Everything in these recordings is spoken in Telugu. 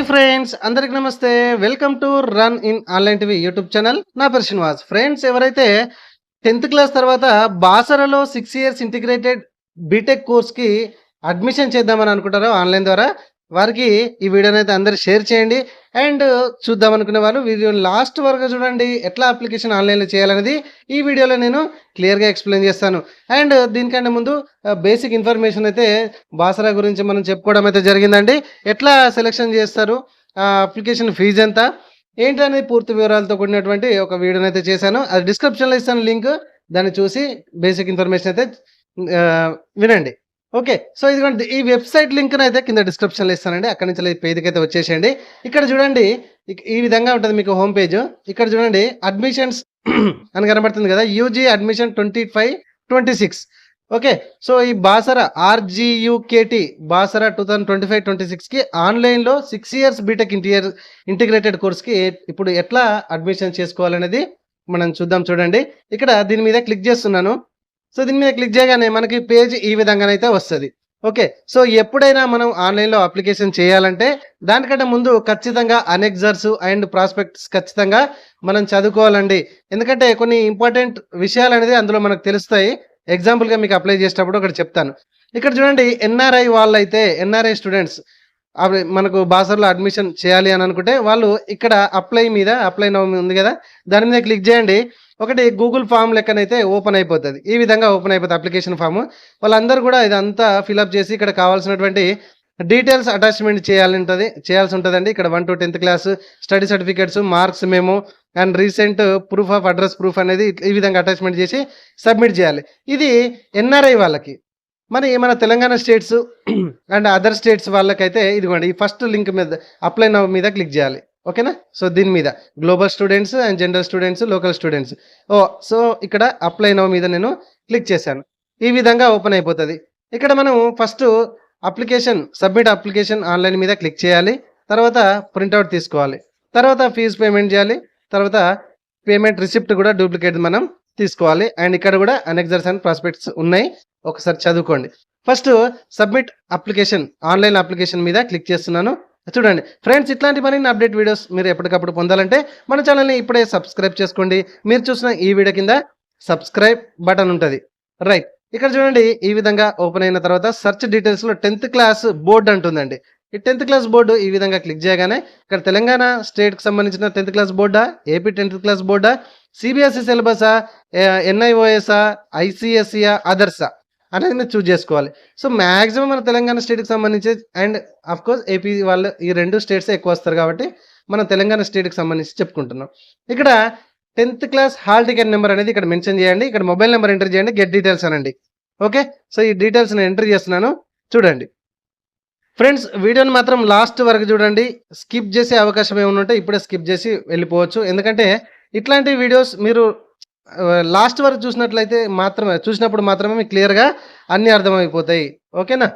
ఫ్రెండ్స్, అందరికి నమస్తే. Welcome to run in online TV YouTube channel. నా పేరు శ్రీనివాస్. ఫ్రెండ్స్, ఎవరైతే 10th క్లాస్ తర్వాత బాసరలో 6 ఇయర్స్ ఇంటిగ్రేటెడ్ బీటెక్ కోర్స్‌కి అడ్మిషన్ చేద్దామని అనుకుంటారో ఆన్‌లైన్ ద్వారా, వారికి ఈ వీడియోనైతే అందరూ షేర్ చేయండి. అండ్ చూద్దాం అనుకునే వాళ్ళు వీడియోని లాస్ట్ వరకు చూడండి. ఎట్లా అప్లికేషన్ ఆన్‌లైన్‌లో చేయాలనేది ఈ వీడియోలో నేను క్లియర్‌గా ఎక్స్‌ప్లెయిన్ చేస్తాను. అండ్ దీనికంటే ముందు బేసిక్ ఇన్ఫర్మేషన్ అయితే బాసరా గురించి మనం చెప్పుకోవడం అయితే జరిగిందండి. ఎట్లా సెలక్షన్ చేస్తారు, అప్లికేషన్ ఫీజు ఎంత, ఏంటనేది పూర్తి వివరాలతో కూడినటువంటి ఒక వీడియోనైతే చేశాను. అది డిస్క్రిప్షన్‌లో ఇస్తాను లింక్. దాన్ని చూసి బేసిక్ ఇన్ఫర్మేషన్ అయితే వినండి. ఓకే. సో ఇదిగోండి, ఈ వెబ్‌సైట్ లింక్‌నైతే కింద డిస్క్రిప్షన్‌లో ఇస్తానండి. అక్కడి నుంచి ఈ పేజ్‌కైతే వచ్చేసేయండి. ఇక్కడ చూడండి, ఈ విధంగా ఉంటది మీకు హోమ్ పేజ్. ఇక్కడ చూడండి, అడ్మిషన్స్ అని కనబడుతుంది కదా! UG admission 25, 26. ఓకే. సో ఈ బాసరా ఆర్‌జీయూకేటీ బాసరా 2025, 26కి ఆన్‌లైన్‌లో 6 ఇయర్స్ బీటెక్ ఇంటిగ్రేటెడ్ కోర్స్‌కి ఇప్పుడు ఎట్లా అడ్మిషన్ చేసుకోవాలనేది మనం చూద్దాం. చూడండి, ఇక్కడ దీని మీద క్లిక్ చేస్తున్నాను. సో దీని మీద క్లిక్ చేయగానే మనకి పేజ్ ఈ విధంగానైతే వస్తది. ఓకే. సో ఎప్పుడైనా మనం ఆన్‌లైన్‌లో అప్లికేషన్ చేయాలంటే దానికంటే ముందు ఖచ్చితంగా అనెక్సర్స్ అండ్ ప్రాస్పెక్ట్స్ ఖచ్చితంగా మనం చదువుకోవాలండి. ఎందుకంటే కొన్ని ఇంపార్టెంట్ విషయాలనేది అందులో మనకు తెలుస్తాయి. ఎగ్జాంపుల్‌గా మీకు అప్లై చేసేటప్పుడు ఒకటి చెప్తాను. ఇక్కడ చూడండి, ఎన్ఆర్ఐ వాళ్ళైతే ఎన్ఆర్ఐ స్టూడెంట్స్ అవి మనకు బాసర్‌లో అడ్మిషన్ చేయాలి అని అనుకుంటే వాళ్ళు ఇక్కడ అప్లై నౌ ఉంది కదా! దాని మీద క్లిక్ చేయండి. ఒకటి గూగుల్ ఫామ్ లెక్కనైతే ఓపెన్ అయిపోతది. ఈ విధంగా ఓపెన్ అయిపోతది అప్లికేషన్ ఫాము. వాళ్ళందరూ కూడా ఇదంతా ఫిలప్ చేసి ఇక్కడ కావాల్సినటువంటి డీటెయిల్స్ అటాచ్‌మెంట్ చేయాల్సి ఉంటదండి. ఇక్కడ 1-10th class study certificates, marks memo and recent proof of address proof అనేది ఈ విధంగా అటాచ్‌మెంట్ చేసి సబ్మిట్ చేయాలి. ఇది ఎన్ఆర్ఐ వాళ్ళకి. మరి మన Telangana states and other states వాళ్ళకైతే ఇదిగోండి, ఈ ఫస్ట్ లింక్ మీద అప్లై నౌ మీద క్లిక్ చేయాలి. ఓకేనా? సో దీని మీద global students and general students, local students. So ఇక్కడ అప్లై నౌ మీద నేను క్లిక్ చేశాను. ఈ విధంగా ఓపెన్ అయిపోతది. ఇక్కడ మనం ఫస్ట్ సబ్మిట్ అప్లికేషన్ ఆన్‌లైన్ మీద క్లిక్ చేయాలి. తర్వాత ప్రింట్‌ఔట్ తీసుకోవాలి. తర్వాత ఫీజ్ పేమెంట్ చేయాలి. తర్వాత పేమెంట్ రిసిప్ట్ కూడా డూప్లికేట్ మనం తీసుకోవాలి. అండ్ ఇక్కడ కూడా అనెక్సర్స్ అండ్ ప్రాస్పెక్ట్స్ ఉన్నాయి. ఒకసారి చదువుకోండి. First submit application online application మీద క్లిక్ చేస్తున్నాను. చూడండి ఫ్రెండ్స్, ఇట్లాంటి మరిన్ని అప్డేట్ వీడియోస్ మీరు ఎప్పటికప్పుడు పొందాలంటే మన ఛానల్‌ని ఇప్పుడే సబ్స్క్రైబ్ చేసుకోండి. మీరు చూసిన ఈ వీడియో కింద సబ్స్క్రైబ్ బటన్ ఉంటది. రైట్. ఇక్కడ చూడండి, ఈ విధంగా ఓపెన్ అయిన తర్వాత సెర్చ్ డీటెయిల్స్‌లో 10th క్లాస్ బోర్డ్ అంటుందండి. ఈ 10th క్లాస్ బోర్డు ఈ విధంగా క్లిక్ చేయగానే ఇక్కడ తెలంగాణ స్టేట్‌కి సంబంధించిన 10th క్లాస్ బోర్డా, ఏపీ 10th క్లాస్ బోర్డా, సీబీఎస్ఈ సిలబసా, ఎన్ఐఓఎస్ఆ, ఐసీఎస్ఈఆ, అదర్సా అనేది మీరు చూజ్ చేసుకోవాలి. సో మాక్సిమం మన తెలంగాణ స్టేట్‌కి సంబంధించి అండ్ ఆఫ్‌కోర్స్ ఏపీ వాళ్ళు ఈ 2 స్టేట్సే ఎక్కువ వస్తారు కాబట్టి మనం తెలంగాణ స్టేట్‌కి సంబంధించి చెప్పుకుంటున్నాం. ఇక్కడ 10th class hall ticket number అనేది ఇక్కడ మెన్షన్ చేయండి. ఇక్కడ మొబైల్ నెంబర్ ఎంటర్ చేయండి. గెట్ డీటెయిల్స్ అనండి. ఓకే. సో ఈ డీటెయిల్స్ నేను ఎంటర్ చేస్తున్నాను. చూడండి ఫ్రెండ్స్, వీడియోని మాత్రం లాస్ట్ వరకు చూడండి. స్కిప్ చేసే అవకాశం ఏమైనా ఉంటే ఇప్పుడే స్కిప్ చేసి వెళ్ళిపోవచ్చు. ఎందుకంటే ఇట్లాంటి వీడియోస్ మీరు లాస్ట్ వరకు చూసినప్పుడు మాత్రమే మీకు క్లియర్‌గా అన్నీ అర్థమైపోతాయి. ఓకేనా?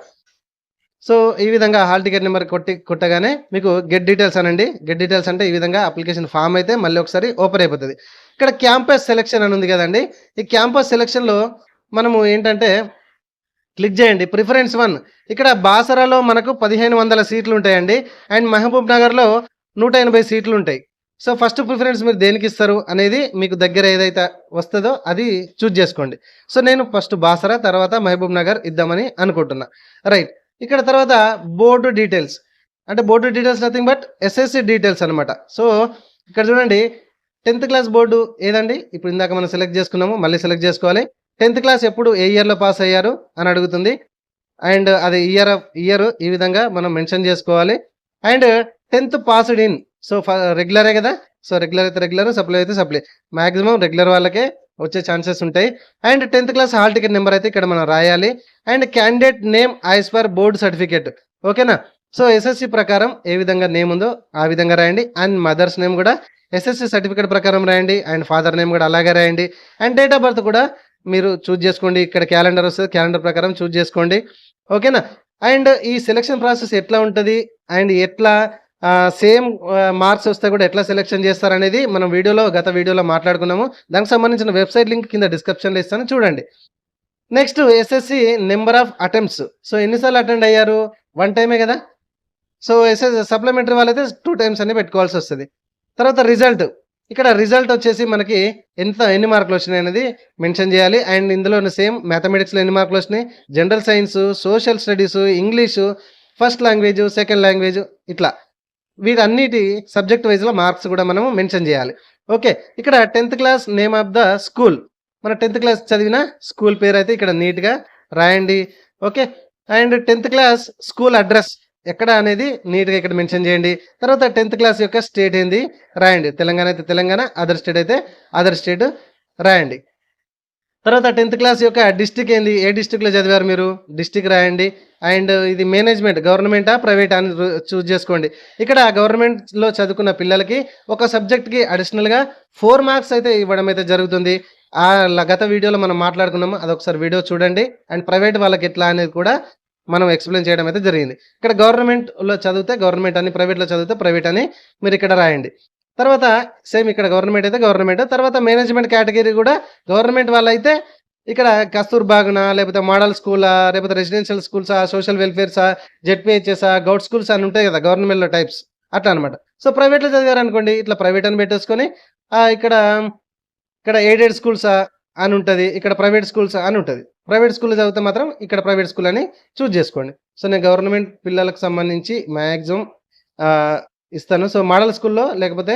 సో ఈ విధంగా హాల్ టికెట్ నెంబర్ కొట్టగానే మీకు గెట్ డీటెయిల్స్ అనండి. గెట్ డీటెయిల్స్ అంటే ఈ విధంగా అప్లికేషన్ ఫామ్ అయితే మళ్ళీ ఒకసారి ఓపెన్ అయిపోతది. ఇక్కడ క్యాంపస్ సెలక్షన్ అని ఉంది కదండీ! ఈ క్యాంపస్ సెలక్షన్‌లో మనము ఏంటంటే క్లిక్ చేయండి. ప్రిఫరెన్స్ 1. ఇక్కడ బాసరాలో మనకు 1500 సీట్లు ఉంటాయండి. అండ్ మహబూబ్ నగర్‌లో 180 సీట్లు ఉంటాయి. సో ఫస్ట్ ప్రిఫరెన్స్ మీరు దేనికి ఇస్తారు అనేది మీకు దగ్గర ఏదైతే వస్తదో అది చూజ్ చేసుకోండి. సో నేను ఫస్ట్ బాసరా, తర్వాత మహబూబ్ నగర్ ఇద్దామని అనుకుంటున్నా. రైట్. ఇక్కడ తర్వాత బోర్డు డీటెయిల్స్. అంటే board details nothing but SSC details అనమాట. సో ఇక్కడ చూడండి, 10th క్లాస్ బోర్డు ఏదండి? ఇప్పుడు ఇందాక మనం సెలెక్ట్ చేసుకున్నాము. మళ్ళీ సెలెక్ట్ చేసుకోవాలి. 10th క్లాస్ ఎప్పుడు ఏ ఇయర్‌లో పాస్ అయ్యారు అని అడుగుతుంది. అండ్ అది ఇయర్ ఈ విధంగా మనం మెన్షన్ చేసుకోవాలి. And 10th passed in. So రెగ్యులరే కదా! సో రెగ్యులర్ అయితే రెగ్యులర్, సప్లై అయితే సప్లై. మాక్సిమం రెగ్యులర్ వాళ్ళకే వచ్చే ఛాన్సెస్ ఉంటాయి. And 10th class hall ticket number అయితే ఇక్కడ మనం రాయాలి. And candidate name as per board certificate. ఓకేనా? సో ఎస్ఎస్‌సి ప్రకారం ఏ విధంగా నేమ్ ఉందో ఆ విధంగా రాయండి. అండ్ మదర్స్ నేమ్ కూడా ఎస్ఎస్‌సి సర్టిఫికేట్ ప్రకారం రాయండి. అండ్ ఫాదర్ నేమ్ కూడా అలాగే రాయండి. అండ్ డేట్ ఆఫ్ బర్త్ కూడా మీరు చూజ్ చేసుకోండి. ఇక్కడ క్యాలెండర్ వస్తది. క్యాలెండర్ ప్రకారం చూజ్ చేసుకోండి. ఓకేనా? అండ్ ఈ సెలక్షన్ ప్రాసెస్ ఎట్లా ఉంటది? అండ్ ఎట్లా సేమ్ మార్క్స్ వస్తే కూడా ఎట్లా సెలక్షన్ చేస్తారనేది మనం గత వీడియోలో మాట్లాడుకున్నాము. దానికి సంబంధించిన వెబ్‌సైట్ లింక్ కింద డిస్క్రిప్షన్‌లో ఇస్తాను, చూడండి. Next SSC number of attempts. So ఎన్ని సార్లు అటెండ్ అయ్యారు? 1 టైమే కదా! సో సప్లిమెంటరీ వాళ్ళైతే 2 టైమ్స్ అని పెట్టుకోవాల్సొస్తది. తర్వాత రిజల్ట్. ఇక్కడ రిజల్ట్ వచ్చేసి మనకి ఎన్ని మార్కులొచ్చినాయి అనేది మెన్షన్ జేయాలి. అండ్ ఇందులోను సేమ్ మ్యాథమెటిక్స్‌లో ఎన్ని మార్కులొచ్చినాయి, general science, social studies, English, first language, second language ఇట్లా. వీటన్నిటి సబ్జెక్ట్ వైస్‌లో మార్క్స్ గూడా మనము మెన్షన్ జేయాలి. ఓకే. ఇక్కడ 10థ్ class name of the school. మన 10థ్ క్లాస్ చదివిన స్కూల్ పేరైతే ఇక్కడ నీట్‌గా రాయండి. ఓకే. అండ్ 10థ్ క్లాస్ స్కూల్ అడ్రెస్ ఎక్కడ అనేది నీట్‌గా ఇక్కడ మెన్షన్ చేయండి. తర్వాత 10థ్ క్లాస్ యొక్క స్టేట్ ఏంది రాయండి. తెలంగాణ అయితే తెలంగాణ, అదర్ స్టేట్ అయితే అదర్ స్టేట్ రాయండి. తర్వాత 10థ్ క్లాస్ యొక్క డిస్ట్రిక్ట్ ఏంది, ఏ డిస్ట్రిక్ట్‌లో చదివారు మీరు, డిస్ట్రిక్ట్ రాయండి. అండ్ ఇది మేనేజ్మెంట్ గవర్నమెంటా, ప్రైవేటా అని చూజ్ చేసుకోండి. ఇక్కడ గవర్నమెంట్‌లో చదువుకున్న పిల్లలకి ఒక సబ్జెక్ట్‌కి అడిషనల్‌గా 4 మార్క్స్ అయితే ఇవ్వడం అయితే జరుగుతుంది. గత వీడియోలో మనం మాట్లాడుకున్నాము. అదొకసారి వీడియో చూడండి. అండ్ ప్రైవేట్ వాళ్ళకి ఎట్లా అనేది కూడా మనం ఎక్స్‌ప్లెయిన్ చేయడం అయితే జరిగింది. ఇక్కడ గవర్నమెంట్‌లో చదివితే గవర్నమెంట్ అని, ప్రైవేట్‌లో చదివితే ప్రైవేట్ అని మీరు ఇక్కడ రాయండి. తర్వాత సేమ్ ఇక్కడ గవర్నమెంట్ అయితే గవర్నమెంట్. తర్వాత మేనేజ్మెంట్ కేటగిరీ కూడా గవర్నమెంట్ వాళ్ళైతే ఇక్కడ కస్తూర్బాగునా, లేకపోతే మోడల్ స్కూలా, లేకపోతే రెసిడెన్షియల్ స్కూల్సా, సోషల్ వెల్ఫేర్సా, జెడ్‌పీహెచ్ఎసా, గౌట్ స్కూల్స్ అని ఉంటాయి కదా గవర్నమెంట్‌లో టైప్స్ అట్లా అనమాట. సో ప్రైవేట్‌లో చదివారనుకోండి ఇట్లా ప్రైవేట్ అని పెట్టేసుకొని ఇక్కడ ఇక్కడ ఎయిడెడ్ స్కూల్సా అని ఉంటది. ఇక్కడ ప్రైవేట్ స్కూల్సా అని ఉంటది. ప్రైవేట్ స్కూల్‌లో చదివితే మాత్రం ఇక్కడ ప్రైవేట్ స్కూల్ అని చూజ్ చేసుకోండి. సో నేను గవర్నమెంట్ పిల్లలకు సంబంధించి మాక్సిమం ఇస్తాను. సో మోడల్ స్కూల్‌లో లేకపోతే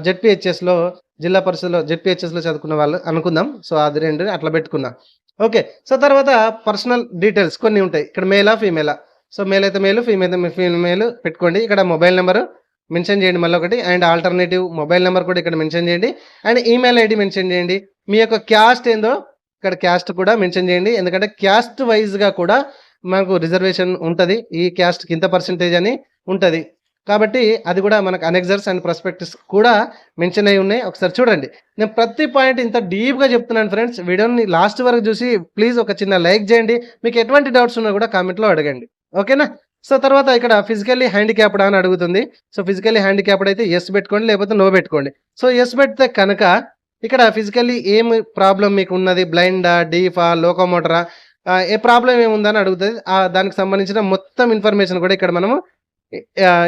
జెడ్‌పీహెచ్ఎస్‌లో జిల్లా పరిషత్‌లో జెడ్‌పీహెచ్ఎస్‌లో చదువుకున్న వాళ్ళు అనుకుందాం. సో అది 2 అట్లా పెట్టుకుందాం. ఓకే. సో తర్వాత పర్సనల్ డీటెయిల్స్ కొన్ని ఉంటాయి. ఇక్కడ మేలా, ఫీమేలా. సో మేల్ అయితే మేలు, ఫీమేల్ అయితే ఫీమేల్ పెట్టుకోండి. ఇక్కడ మొబైల్ నంబరు మెన్షన్ చేయండి మళ్ళొకటి. అండ్ ఆల్టర్‌నేటివ్ మొబైల్ నంబర్ కూడా ఇక్కడ మెన్షన్ చేయండి. అండ్ ఈమెయిల్ ఐడీ మెన్షన్ చేయండి. మీ యొక్క క్యాస్ట్ ఏందో ఇక్కడ క్యాస్ట్ కూడా మెన్షన్ చేయండి. ఎందుకంటే క్యాస్ట్ వైస్‌గా కూడా మనకు రిజర్వేషన్ ఉంటది. ఈ క్యాస్ట్‌కి ఇంత పర్సెంటేజ్ అని ఉంటది. కాబట్టి అది కూడా మనకు అనెక్సర్స్ అండ్ ప్రాస్పెక్టస్ కూడా మెన్షన్ అయ్యి ఉన్నాయి. ఒకసారి చూడండి. నేను ప్రతి పాయింట్ ఇంత డీప్‌గా చెప్తున్నాను ఫ్రెండ్స్. వీడియోని లాస్ట్ వరకు చూసి ప్లీజ్ ఒక చిన్న లైక్ చేయండి. మీకు ఎటువంటి డౌట్స్ ఉన్నా కూడా కామెంట్‌లో అడగండి. ఓకేనా? సో తర్వాత ఇక్కడ ఫిజికల్లీ హ్యాండిక్యాప్డా అని అడుగుతుంది. సో ఫిజికల్లీ హ్యాండిక్యాప్డ్ అయితే యెస్ పెట్టుకోండి, లేకపోతే నో పెట్టుకోండి. సో యెస్ పెడితే కనుక ఇక్కడ ఫిజికల్లీ ఏం ప్రాబ్లమ్ మీకు ఉన్నది, బ్లైండా, డీఫా, లోకోమోటరా, ఏ ప్రాబ్లమ్ ఏముందని అడుగుతుంది. దానికి సంబంధించిన మొత్తం ఇన్ఫర్మేషన్ కూడా ఇక్కడ మనము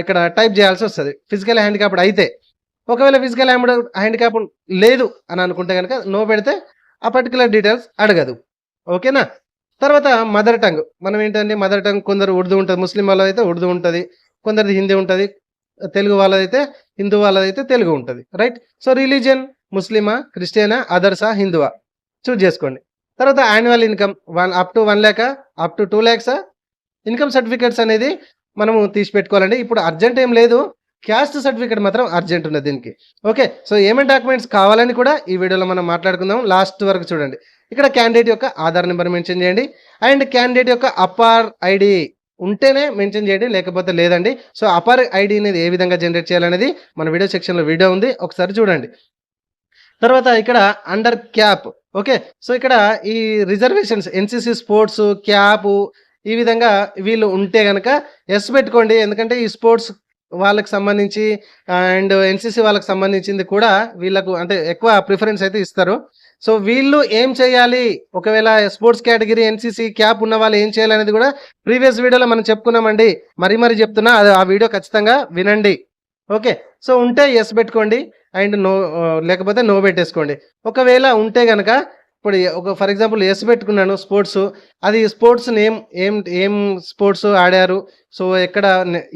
ఇక్కడ టైప్ చేయాల్సి వస్తుంది. ఫిజికల్ హ్యాండిక్యాప్డ్ అయితే. ఒకవేళ ఫిజికల్ హ్యాండిక్యాప్ లేదు అని అనుకుంటే కనుక నో పెడితే ఆ పర్టికులర్ డీటెయిల్స్ అడగదు. ఓకేనా? తర్వాత మదర్ టంగ్. మనం ఏంటంటే మదర్ టంగ్ కొందరు ఉర్దూ ఉంటుంది. ముస్లిం వాళ్ళదైతే ఉర్దూ ఉంటుంది. కొందరిది హిందీ ఉంటుంది. తెలుగు వాళ్ళదైతే హిందూ వాళ్ళదైతే తెలుగు ఉంటుంది. రైట్? సో రిలీజియన్ ముస్లిమా, క్రిస్టియనా, అదర్సా, హిందువా చూజ్ చేసుకోండి. తర్వాత annual income up to 1 lakh, up to 2 lakhs income certificates అనేది మనము తీసి పెట్టుకోవాలండి. ఇప్పుడు అర్జెంట్ ఏం లేదు. క్యాస్ట్ సర్టిఫికేట్ మాత్రం అర్జెంట్ ఉన్నది దీనికి. ఓకే. సో ఏమేమి డాక్యుమెంట్స్ కావాలని కూడా ఈ వీడియోలో మనం మాట్లాడుకుందాం. లాస్ట్ వరకు చూడండి. ఇక్కడ క్యాండిడేట్ యొక్క ఆధార్ నెంబర్ మెన్షన్ చేయండి. అండ్ క్యాండిడేట్ యొక్క అపార్ ఐడి ఉంటేనే మెన్షన్ చేయండి, లేకపోతే లేదండి. సో అపార్ ఐడి అనేది ఏ విధంగా జనరేట్ చేయాలనేది మన వీడియో సెక్షన్లో వీడియో ఉంది. ఒకసారి చూడండి. తర్వాత ఇక్కడ అండర్ క్యాప్. ఓకే. సో ఇక్కడ ఈ రిజర్వేషన్స్ ఎన్‌సీసీ స్పోర్ట్స్, క్యాపు ఈ విధంగా వీళ్ళు ఉంటే గనక యెస్ పెట్టుకోండి. ఎందుకంటే ఈ స్పోర్ట్స్ వాళ్ళకి సంబంధించి అండ్ ఎన్‌సీసీ వాళ్ళకి సంబంధించింది కూడా వీళ్ళకు అంటే ఎక్కువ ప్రిఫరెన్స్ అయితే ఇస్తారు. సో వీళ్ళు ఏం చేయాలి, ఒకవేళ స్పోర్ట్స్ కేటగిరీ ఎన్‌సీసీ క్యాప్ ఉన్న వాళ్ళు ఏం చేయాలనేది కూడా ప్రీవియస్ వీడియోలో మనం చెప్పుకున్నామండి. మరీ చెప్తున్నా. ఆ వీడియో ఖచ్చితంగా వినండి. ఓకే. సో ఉంటే యెస్ పెట్టుకోండి. అండ్ నో లేకపోతే నో పెట్టేసుకోండి. ఒకవేళ ఉంటే గనక ఇప్పుడు ఫర్ ఎగ్జాంపుల్ యెస్ పెట్టుకున్నాను స్పోర్ట్స్. అది స్పోర్ట్స్ నేమ్ ఏం స్పోర్ట్స్ ఆడారు, సో ఎక్కడ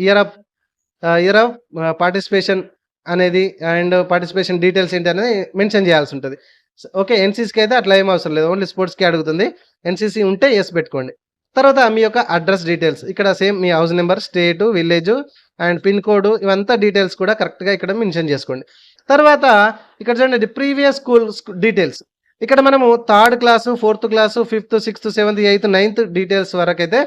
ఇయర్ ఆఫ్ పార్టిసిపేషన్ అనేది అండ్ పార్టిసిపేషన్ డీటెయిల్స్ ఏంటి అనేది మెన్షన్ చేయాల్సి ఉంటుంది. ఓకే. ఎన్‌సీసీకి అయితే అట్లా ఏం అవసరం లేదు. ఓన్లీ స్పోర్ట్స్‌కి అడుగుతుంది. ఎన్‌సీసీ ఉంటే యెస్ పెట్టుకోండి. తర్వాత మీ యొక్క అడ్రస్ డీటెయిల్స్ ఇక్కడ same me house number, state, village and pin code ఇవంతా డీటెయిల్స్ కూడా కరెక్ట్‌గా ఇక్కడ మెన్షన్ చేసుకోండి. తర్వాత ఇక్కడ చూడండి ప్రీవియస్ స్కూల్ డీటెయిల్స్. ఇక్కడ మనము 3rd class, 4th class, 5th, 6th, 7th, 8th, 9th details వరకైతే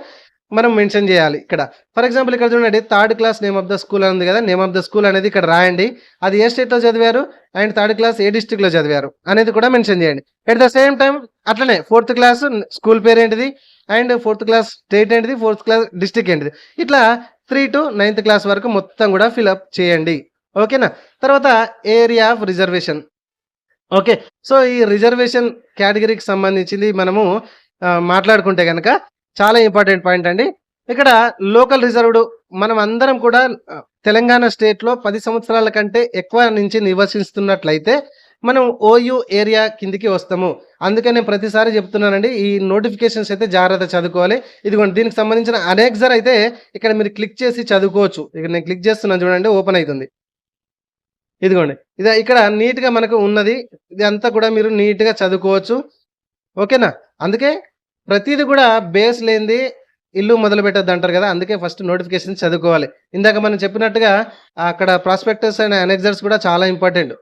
మనం మెన్షన్ చేయాలి ఇక్కడ. ఫర్ ఎగ్జాంపుల్ ఇక్కడ చూడండి 3rd class name of the school అని ఉంది కదా. నేమ్ ఆఫ్ ద స్కూల్ అనేది ఇక్కడ రాయండి. అది ఏ స్టేట్‌లో చదివారు అండ్ 3rd క్లాస్ ఏ డిస్ట్రిక్ట్‌లో చదివారు అనేది కూడా మెన్షన్ చేయండి. ఎట్ ద సేమ్ టైం అట్లనే 4th క్లాస్ స్కూల్ పేరు ఏంటిది అండ్ 4th క్లాస్ స్టేట్ ఏంటిది, 4th క్లాస్ డిస్ట్రిక్ట్ ఏంటిది, ఇట్లా 3 to 9th క్లాస్ వరకు మొత్తం కూడా ఫిల్అప్ చేయండి. ఓకేనా? తర్వాత area of reservation. Okay. So ఈ రిజర్వేషన్ కేటగిరీకి సంబంధించింది మనము మాట్లాడుకుంటే గనక చాలా ఇంపార్టెంట్ పాయింట్ అండి. ఇక్కడ లోకల్ రిజర్వ్డ్ మనం అందరం కూడా తెలంగాణ స్టేట్‌లో 10 సంవత్సరాల కంటే ఎక్కువ నుంచి నివసిస్తున్నట్లయితే మనం ఓయూ ఏరియా కిందకి వస్తాము. అందుకే నేను ప్రతిసారి చెప్తున్నానండి. ఈ నోటిఫికేషన్స్ అయితే జాగ్రత్తగా చదువుకోవాలి. ఇదిగోండి దీనికి సంబంధించిన అనెక్సర్ అయితే ఇక్కడ మీరు క్లిక్ చేసి చదువుకోవచ్చు. ఇక్కడ నేను క్లిక్ చేస్తున్నాను చూడండి, ఓపెన్ అయితుంది. ఇదిగోండి. ఇక్కడ నీట్‌గా మనకు ఉన్నది. ఇదంతా కూడా మీరు నీట్‌గా చదువుకోవచ్చు. ఓకేనా? అందుకే ప్రతీది కూడా బేస్ లేనిది ఇల్లు మొదలుపెట్టొద్దంటారు గదా! అందుకే ఫస్ట్ నోటిఫికేషన్స్ చదువుకోవాలి. ఇందాక మనం చెప్పినట్టుగా అక్కడ ప్రాస్పెక్టస్ అండ్ అనెక్సర్స్ కూడా చాలా ఇంపార్టెంట్.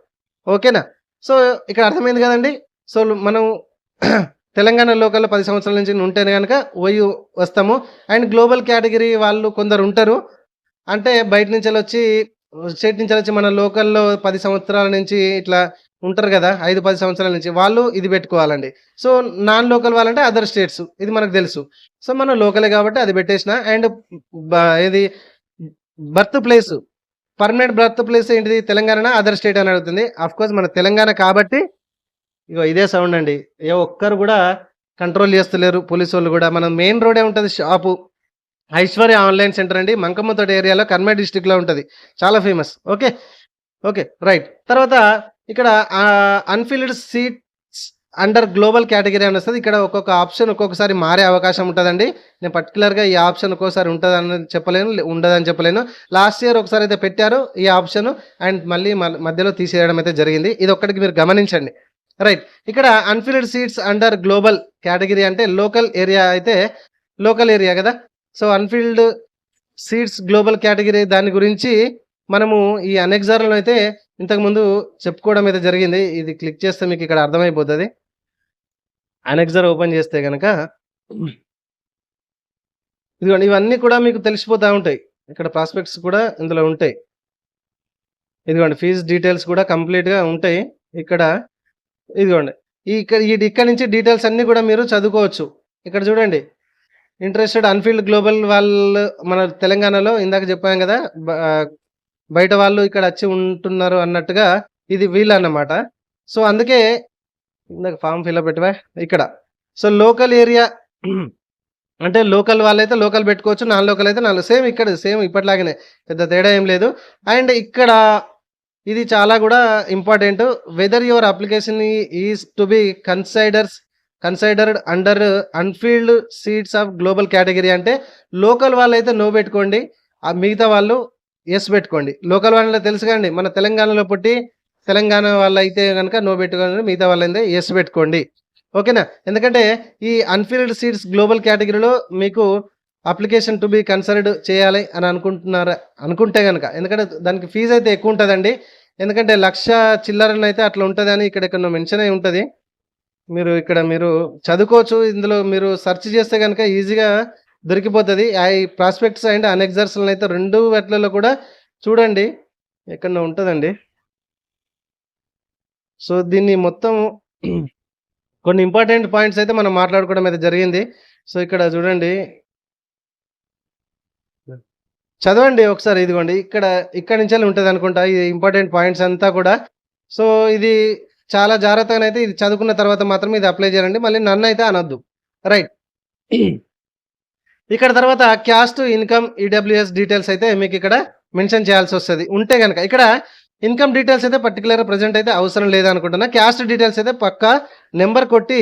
ఓకేనా? సో, ఇక్కడ అర్థమైంది గదండీ! సో, మనం తెలంగాణ లోకల్‌లో 10 సంవత్సరాల నుంచి ఉంటేనే గనక ఓయూ వస్తాము. అండ్ గ్లోబల్ కేటగిరీ వాళ్ళు కొందరుంటారు. అంటే బయట నుంచెళ్ళొచ్చి స్టేట్ నుంచెళ్ళొచ్చి మన లోకల్‌లో 10 సంవత్సరాల నుంచి ఇట్లా ఉంటారు గదా! 5, 10 సంవత్సరాల నుంచి. వాళ్ళు ఇది పెట్టుకోవాలండి. సో, నాన్ లోకల్ వాళ్ళంటే అదర్ స్టేట్స్. ఇది మనకు తెలుసు. సో, మనం లోకలే గాబట్టి అది పెట్టేసిన. అండ్ ఏది birth place, permanent birth place ఏంటిది? తెలంగాణనా? అదర్ స్టేట్ అని అడుగుతుంది. ఆఫ్‌కోర్స్ మన తెలంగాణ కాబట్టి ఇగో ఇదే సౌండ్ అండి. ఏ ఒక్కరు గూడా కంట్రోల్ చేస్తలేరు పోలీసోళ్ళు గూడా. మన మెయిన్ రోడే ఉంటది షాపు. ఐశ్వర్య ఆన్‌లైన్ సెంటర్ అండి. మంకమ్మతోట ఏరియాలో కర్నూలు డిస్ట్రిక్ట్‌లో ఉంటది. చాలా ఫేమస్. ఓకే. ఓకే. రైట్. తర్వాత ఇక్కడ unfilled seats under global category అని వస్తది. ఇక్కడ ఒక్కొక్క ఆప్షన్ ఒక్కొక్కసారి మారే అవకాశం ఉంటదండి. నేను పర్టిక్యులర్‌గా ఈ ఆప్షన్ ఒక్కోసారి ఉంటదని చెప్పలేను, ఉండదని చెప్పలేను. లాస్ట్ ఇయర్ ఒకసారి అయితే పెట్టారు ఈ ఆప్షన్. అండ్ మళ్ళీ మధ్యలో తీసేయడం అయితే జరిగింది. ఇదొక్కటికి మీరు గమనించండి. రైట్. ఇక్కడ unfilled seats under global category అంటే లోకల్ ఏరియా అయితే లోకల్ ఏరియా గదా! So, unfilled seats global category దాని గురించి మనము ఈ అనెక్సార్‌లో అయితే ఇంతకుముందు చెప్పుకోవడం అయితే జరిగింది. ఇది క్లిక్ చేస్తే మీకు ఇక్కడ అర్థమైపోతది. అనెక్సార్ ఓపెన్ చేస్తే గనక ఇదిగోండి ఇవన్నీ కూడా మీకు తెలిసిపోతా ఉంటాయి. ఇక్కడ ప్రాస్పెక్ట్స్ కూడా ఇందులో ఉంటాయి. ఇదిగోండి ఫీజ్ డీటెయిల్స్ కూడా కంప్లీట్‌గా ఉంటాయి. ఇక్కడ ఇదిగోండి. ఇక్కడ నుంచి డీటెయిల్స్ అన్నీ కూడా మీరు చదువుకోవచ్చు. ఇక్కడ చూడండి. ఇంట్రెస్టెడ్ అన్‌ఫీల్డ్ గ్లోబల్ వాళ్ళు మన తెలంగాణలో ఇందాక చెప్పాం గదా! బయట వాళ్ళు ఇక్కడ వచ్చి ఉంటున్నారు అన్నట్టుగా ఇది వీళ్ళన్నమాట. సో, అందుకే ఇందాక ఫార్మ్ ఫిలప్ పెట్టవా? ఇక్కడ. సో, లోకల్ ఏరియా అంటే లోకల్ వాళ్ళైతే లోకల్ పెట్టుకోవచ్చు. నాన్ లోకల్ అయితే సేమ్ ఇక్కడ సేమ్ ఇప్పటిలాగానే. పెద్ద తేడా ఏం లేదు. అండ్ ఇక్కడ ఇది చాలా గూడా important. Weather your application is to be considered under unfilled seats of global category అంటే లోకల్ వాళ్ళైతే నో పెట్టుకోండి. మిగతా వాళ్ళు యెస్ పెట్టుకోండి. లోకల్ వాళ్ళలో తెలుసు కదండీ! మన తెలంగాణలో పుట్టి తెలంగాణ వాళ్ళైతే గనక నో పెట్టుకోండి. మిగతా వాళ్ళైతే యెస్ పెట్టుకోండి. ఓకేనా? ఎందుకంటే ఈ అన్‌ఫీల్డ్ సీట్స్ గ్లోబల్ కేటగరీలో మీకు అప్లికేషన్ టు బి కన్సిడర్డ్ చేయాలి అని అనుకుంటే గనక ఎందుకంటే దానికి ఫీజ్ అయితే ఎక్కువ ఉంటదండి. ఎందుకంటే 1,00,000 చిల్లరనైతే అట్లా ఉంటదని ఇక్కడెక్కడనో మెన్షన్ అయ్యి ఉంటది. మీరు చదువుకోవచ్చు. ఇందులో మీరు సెర్చ్ చేస్తే గనక ఈజీగా దొరికిపోతది. ఈ ప్రాస్పెక్ట్స్ అండ్ అనెక్సర్స్‌లనైతే 2 వాటిలలో కూడా చూడండి. ఎక్కడనో ఉంటదండి. సో, దీన్ని మొత్తం కొన్ని ఇంపార్టెంట్ పాయింట్స్ అయితే మనం మాట్లాడుకోవడం అయితే జరిగింది. సో, ఇక్కడ చూడండి. చదవండి ఒకసారి ఇదిగోండి. ఇక్కడి నుంచెల్లి ఉంటదనుకుంటా. ఈ ఇంపార్టెంట్ పాయింట్స్ అంతా కూడా. సో, ఇది చాలా జాగ్రత్తగానైతే ఇది చదువుకున్న తర్వాత మాత్రమే ఇది అప్లై చేయాలండి. మళ్ళీ నన్నైతే అనొద్దు. రైట్. ఇక్కడ తర్వాత క్యాస్ట్, ఇన్‌కమ్, ఈడబ్ల్యూఎస్ డీటెయిల్స్ అయితే మీకిక్కడ మెన్షన్ చేయాల్సొస్తది. ఉంటే గనక ఇక్కడ ఇన్‌కమ్ డీటెయిల్స్ అయితే పర్టిక్యులర్‌గా ప్రెజెంట్ అయితే అవసరం లేదనుకుంటున్నా. క్యాస్ట్ డీటెయిల్స్ అయితే పక్కా నంబర్ కొట్టి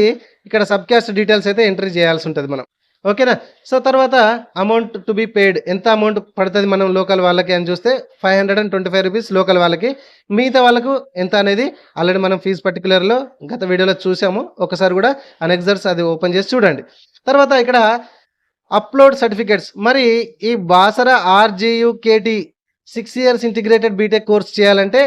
ఇక్కడ సబ్ క్యాస్ట్ డీటెయిల్స్ అయితే ఎంట్రీ చేయాల్సుంటది మనం. ఓకేనా? సో, తర్వాత అమౌంట్ టు బి పెయిడ్ ఎంత అమౌంట్ పడతది మనం లోకల్ వాళ్ళకి అని చూస్తే రూ. 525 లోకల్ వాళ్ళకి. మిగతా వాళ్ళకు ఎంత అనేది ఆల్రెడీ మనం ఫీజ్ పర్టిక్యులర్‌లో గత వీడియోలో చూసాము. ఒకసారి కూడా అనెక్సర్స్ అది ఓపెన్ చేసి చూడండి. తర్వాత ఇక్కడ అప్‌లోడ్ సర్టిఫికేట్స్ మరి ఈ Basara RGUKT 6 years integrated BTech course చేయాలంటే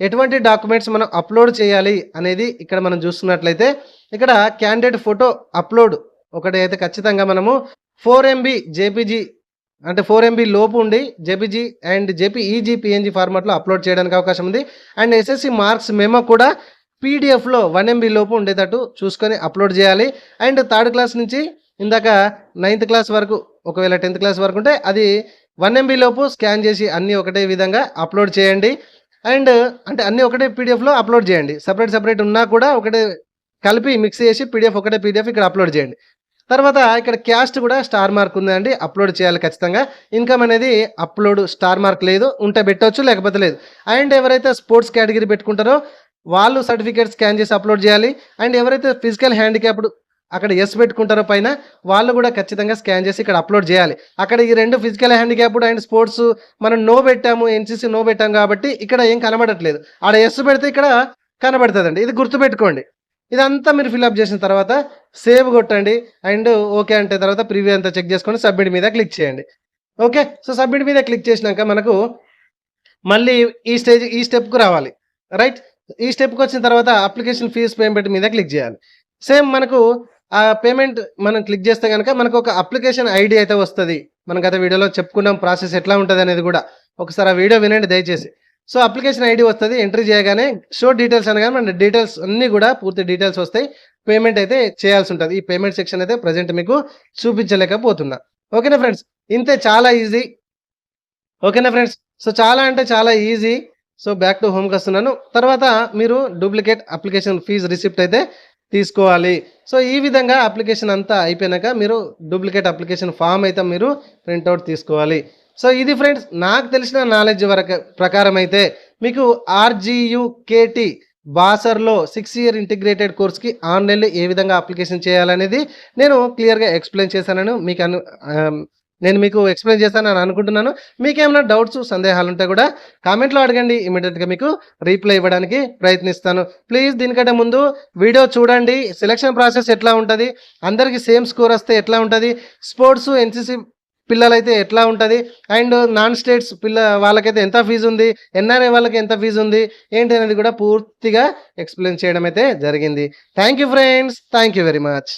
ఎటువంటి డాక్యుమెంట్స్ మనం అప్‌లోడ్ చేయాలి అనేది ఇక్కడ మనం చూస్తున్నట్లయితే ఇక్కడ క్యాండిడేట్ ఫోటో అప్‌లోడ్ ఒకటి అయితే ఖచ్చితంగా మనము 4 ఎంబీ జేపీజీ అంటే 4 ఎంబీ లోపు ఉండి జేపీజీ అండ్ జేపీఈజీ, పీఎన్జీ ఫార్మాట్‌లో అప్‌లోడ్ చేయడానికి అవకాశం ఉంది. అండ్ ఎస్ఎస్‌సి మార్క్స్ మెమో కూడా పీడీఎఫ్‌లో 1 ఎంబీ లోపు ఉండేటట్టు చూసుకొని అప్‌లోడ్ చేయాలి. అండ్ థర్డ్ క్లాస్ నుంచి ఇందాక 9థ్ క్లాస్ వరకు ఒకవేళ 10థ్ క్లాస్ వరకు ఉంటే అది 1 ఎంబీ లోపు స్కాన్ చేసి అన్నీ ఒకటే విధంగా అప్‌లోడ్ చేయండి. అండ్ అంటే అన్నీ ఒకటే పీడీఎఫ్‌లో అప్‌లోడ్ చేయండి. సెపరేట్ ఉన్నా కూడా ఒకటే కలిపి మిక్స్ చేసి ఒకటే పీడీఎఫ్ ఇక్కడ అప్‌లోడ్ చేయండి. తర్వాత ఇక్కడ క్యాస్ట్ కూడా స్టార్ మార్క్ ఉందండి. అప్లోడ్ చేయాలి ఖచ్చితంగా. ఇన్‌కమ్ అనేది అప్లోడ్ స్టార్ మార్క్ లేదు. ఉంటే పెట్టొచ్చు లేకపోతే లేదు. అండ్ ఎవరైతే స్పోర్ట్స్ కేటగిరీ పెట్టుకుంటారో వాళ్ళు సర్టిఫికేట్ స్కాన్ చేసి అప్లోడ్ చేయాలి. అండ్ ఎవరైతే ఫిజికల్ హ్యాండిక్యాప్డ్ అక్కడ యెస్ పెట్టుకుంటారో పైన వాళ్ళు కూడా ఖచ్చితంగా స్కాన్ చేసి ఇక్కడ అప్లోడ్ చేయాలి. అక్కడ ఈ 2 ఫిజికల్ హ్యాండిక్యాప్డ్ అండ్ స్పోర్ట్స్ మనం నో పెట్టాము. ఎన్‌సీసీ నో పెట్టాం కాబట్టి ఇక్కడ ఏం కనబడట్లేదు. ఆడ యెస్ పెడితే ఇక్కడ కనబడతదండి. ఇది గుర్తుపెట్టుకోండి. ఇదంతా మీరు ఫిలప్ చేసిన తర్వాత సేవ్ కొట్టండి. అండ్ ఓకే అంటే తర్వాత ప్రివ్యూ అంతా చెక్ చేసుకొని సబ్మిట్ మీద క్లిక్ చేయండి. ఓకే. సో, సబ్మిట్ మీద క్లిక్ చేసినాక మనకు మళ్ళీ ఈ స్టెప్‌కి రావాలి. రైట్. ఈ స్టెప్‌కొచ్చిన తర్వాత అప్లికేషన్ ఫీజ్ పేమెంట్ మీద క్లిక్ చేయాలి. సేమ్ మనకు పేమెంట్ మనం క్లిక్ చేస్తే గనక మనకు ఒక అప్లికేషన్ ఐడీ అయితే వస్తది. మనం గత వీడియోలో చెప్పుకున్నాం ప్రాసెస్ ఎట్లా ఉంటదనేది గూడా. ఒకసారి ఆ వీడియో వినండి దయచేసి. సో, అప్లికేషన్ ఐడీ వస్తది. ఎంట్రీ చేయగానే షో డీటెయిల్స్ అనగానే మన డీటెయిల్స్ అన్నీ గూడా పూర్తి డీటెయిల్స్ వస్తాయి. పేమెంట్ అయితే చేయాల్సి ఉంటది. ఈ పేమెంట్ సెక్షన్ అయితే ప్రెజెంట్ మీకు చూపించలేకపోతున్నా. ఓకేనా ఫ్రెండ్స్. ఇంతే, చాలా ఈజీ. ఓకేనా ఫ్రెండ్స్. సో, చాలా అంటే చాలా ఈజీ. సో, బ్యాక్ టు హోమ్‌కొస్తున్నాను. తర్వాత మీరు డూప్లికేట్ అప్లికేషన్ ఫీజ్ రిసిప్ట్ అయితే తీసుకోవాలి. సో, ఈ విధంగా అప్లికేషన్ అంతా అయిపోయినాక మీరు డూప్లికేట్ అప్లికేషన్ ఫార్మ్ అయితే మీరు ప్రింట్ ఔట్ తీసుకోవాలి. సో, ఇది ఫ్రెండ్స్ నాకు తెలిసిన నాలెడ్జ్ ప్రకారం అయితే మీకు ఆర్‌జీయూకేటీ బాసర్‌లో 6 ఇయర్ ఇంటిగ్రేటెడ్ కోర్స్‌కి ఆన్‌లైన్‌లో ఏ విధంగా అప్లికేషన్ చేయాలనేది నేను క్లియర్‌గా ఎక్స్‌ప్లెయిన్ చేశానని నేను మీకు ఎక్స్‌ప్లెయిన్ చేశానని అనుకుంటున్నాను. మీకేమైనా డౌట్స్, సందేహాలుంటే కూడా కామెంట్‌లో అడగండి. ఇమ్మీడియేట్‌గా మీకు రిప్లై ఇవ్వడానికి ప్రయత్నిస్తాను. ప్లీజ్ దీనికంటే ముందు వీడియో చూడండి. సెలక్షన్ ప్రాసెస్ ఎట్లా ఉంటది? అందరికి సేమ్ స్కోర్ వస్తే ఎట్లా ఉంటది? స్పోర్ట్స్, ఎన్‌సీసీ పిల్లలైతే ఎట్లా ఉంటది? అండ్ నాన్ స్టేట్స్ వాళ్ళకైతే ఎంత ఫీజుంది? ఎన్ఆర్ఐ వాళ్ళకి ఎంత ఫీజుంది? ఏంటి అనేది కూడా పూర్తిగా ఎక్స్‌ప్లెయిన్ చేయడం అయితే జరిగింది. Thank you friends. Thank you very much.